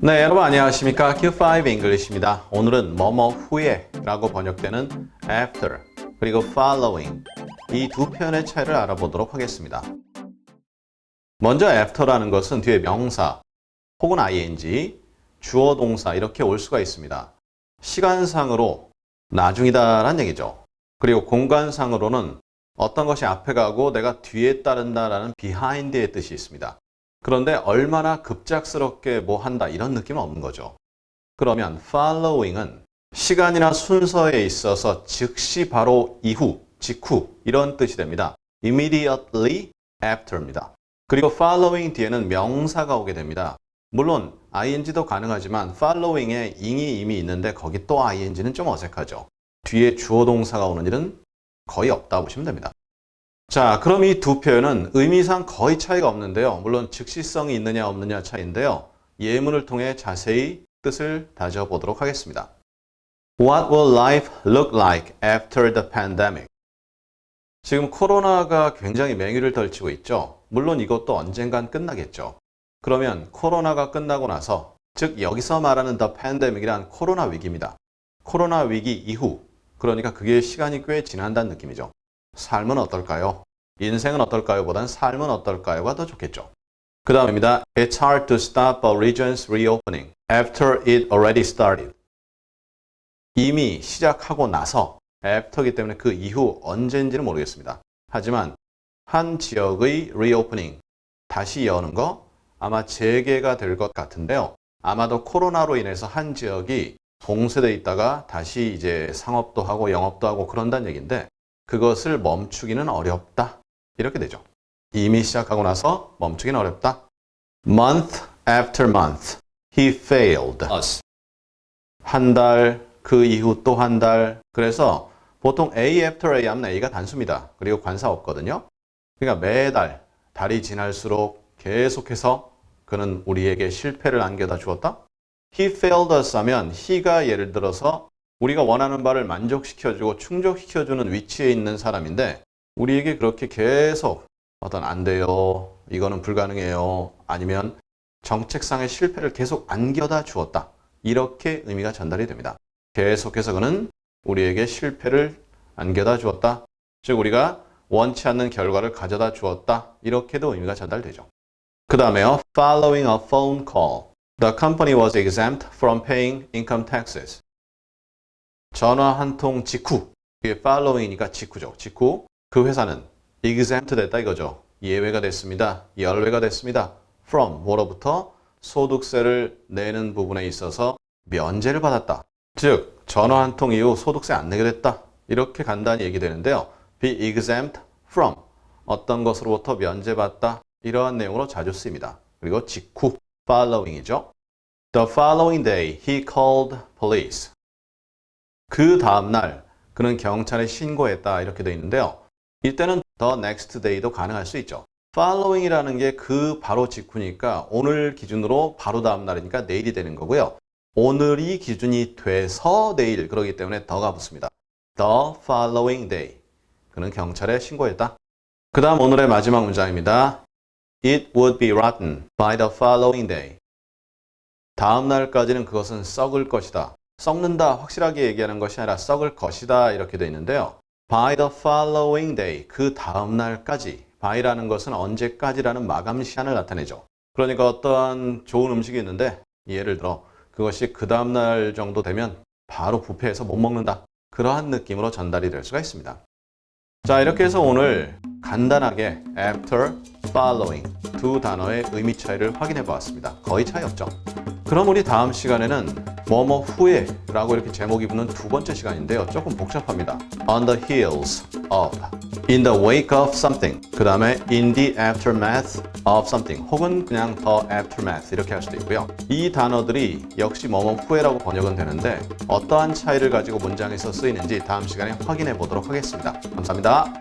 네, 여러분 안녕하십니까? Q5 English입니다. 오늘은 뭐뭐 후에 라고 번역되는 after 그리고 following 이 두 표현의 차이를 알아보도록 하겠습니다. 먼저 after라는 것은 뒤에 명사 혹은 ing, 주어 동사 이렇게 올 수가 있습니다. 시간상으로 나중이다라는 얘기죠. 그리고 공간상으로는 어떤 것이 앞에 가고 내가 뒤에 따른다라는 behind의 뜻이 있습니다. 그런데 얼마나 급작스럽게 뭐 한다 이런 느낌은 없는 거죠. 그러면 following은 시간이나 순서에 있어서 즉시 바로 이후, 직후 이런 뜻이 됩니다. immediately after입니다. 그리고 following 뒤에는 명사가 오게 됩니다. 물론 ing도 가능하지만 following에 ing이 이미 있는데 거기 또 ing는 좀 어색하죠. 뒤에 주어 동사가 오는 일은 거의 없다 보시면 됩니다. 자, 그럼 이 두 표현은 의미상 거의 차이가 없는데요. 물론 즉시성이 있느냐 없느냐 차이인데요. 예문을 통해 자세히 뜻을 다져보도록 하겠습니다. What will life look like after the pandemic? 지금 코로나가 굉장히 맹위를 떨치고 있죠. 물론 이것도 언젠간 끝나겠죠. 그러면 코로나가 끝나고 나서, 즉 여기서 말하는 the pandemic이란 코로나 위기입니다. 코로나 위기 이후, 그러니까 그게 시간이 꽤 지난다는 느낌이죠. 삶은 어떨까요? 인생은 어떨까요? 보단 삶은 어떨까요?가 더 좋겠죠. 그 다음입니다. It's hard to stop a region's reopening after it already started. 이미 시작하고 나서 after이기 때문에 그 이후 언제인지는 모르겠습니다. 하지만 한 지역의 reopening, 다시 여는 거 아마 재개가 될 것 같은데요. 아마도 코로나로 인해서 한 지역이 봉쇄되어 있다가 다시 이제 상업도 하고 영업도 하고 그런다는 얘기인데 그것을 멈추기는 어렵다. 이렇게 되죠. 이미 시작하고 나서 멈추기는 어렵다. Month after month, he failed us. 한 달, 그 이후 또 한 달. 그래서 보통 A after A 하면 A가 단수입니다. 그리고 관사 없거든요. 그러니까 매달, 달이 지날수록 계속해서 그는 우리에게 실패를 안겨다 주었다. He failed us 하면 he가 예를 들어서 우리가 원하는 바를 만족시켜주고 충족시켜주는 위치에 있는 사람인데 우리에게 그렇게 계속 어떤 안 돼요, 이거는 불가능해요, 아니면 정책상의 실패를 계속 안겨다 주었다. 이렇게 의미가 전달이 됩니다. 계속해서 그는 우리에게 실패를 안겨다 주었다. 즉 우리가 원치 않는 결과를 가져다 주었다. 이렇게도 의미가 전달되죠. 그 다음에요. Following a phone call, the company was exempt from paying income taxes. 전화 한 통 직후, 이게 following이니까 직후죠. 직후 그 회사는 exempt 됐다 이거죠. 예외가 됐습니다. 열외가 됐습니다. from 뭐로부터 소득세를 내는 부분에 있어서 면제를 받았다. 즉 전화 한 통 이후 소득세 안 내게 됐다. 이렇게 간단히 얘기되는데요. be exempt from 어떤 것으로부터 면제받다. 이러한 내용으로 자주 쓰입니다. 그리고 직후 following이죠. The following day he called police. 그 다음날 그는 경찰에 신고했다 이렇게 되어 있는데요. 이때는 the next day도 가능할 수 있죠. following이라는 게 그 바로 직후니까 오늘 기준으로 바로 다음날이니까 내일이 되는 거고요. 오늘이 기준이 돼서 내일 그러기 때문에 더가 붙습니다. The following day 그는 경찰에 신고했다. 그 다음 오늘의 마지막 문장입니다. It would be rotten by the following day. 다음날까지는 그것은 썩을 것이다. 썩는다 확실하게 얘기하는 것이 아니라 썩을 것이다 이렇게 되어 있는데요. By the following day, 그 다음날까지. by라는 것은 언제까지라는 마감 시한을 나타내죠. 그러니까 어떠한 좋은 음식이 있는데 예를 들어 그것이 그 다음날 정도 되면 바로 뷔페에서 못 먹는다. 그러한 느낌으로 전달이 될 수가 있습니다. 자, 이렇게 해서 오늘 간단하게 after, following 두 단어의 의미 차이를 확인해 보았습니다. 거의 차이 없죠. 그럼 우리 다음 시간에는 뭐뭐 후에 라고 이렇게 제목이 붙는 두 번째 시간인데요. 조금 복잡합니다. On the heels of, in the wake of something, 그 다음에 in the aftermath of something 혹은 그냥 the aftermath 이렇게 할 수도 있고요. 이 단어들이 역시 뭐뭐 후에라고 번역은 되는데 어떠한 차이를 가지고 문장에서 쓰이는지 다음 시간에 확인해 보도록 하겠습니다. 감사합니다.